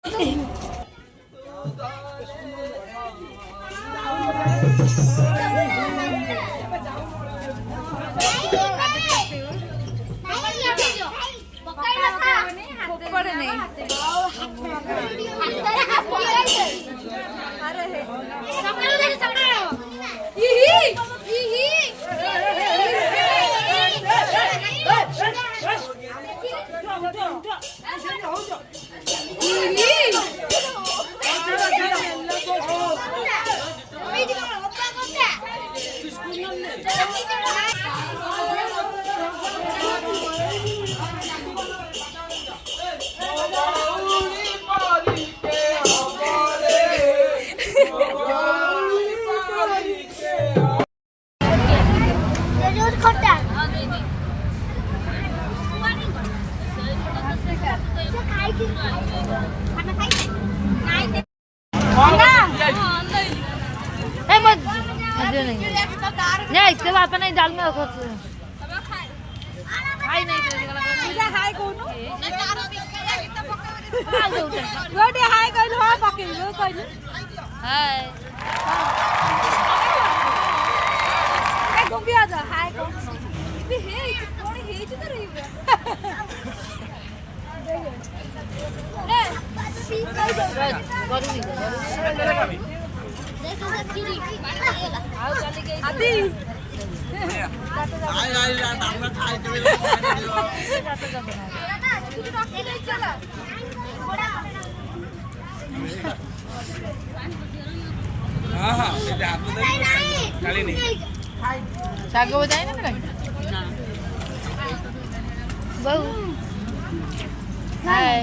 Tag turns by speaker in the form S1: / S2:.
S1: नहीं इसके बाद नहीं डाल में हाय नहीं पूजा हाय कोनो रोटी हाय कहलो हा पकेलो कहलो हाय ए गुंगी आ जा हाय को बे हे कोणी हे च तर रे आदि शाग बताए ना मेरा बहु हाय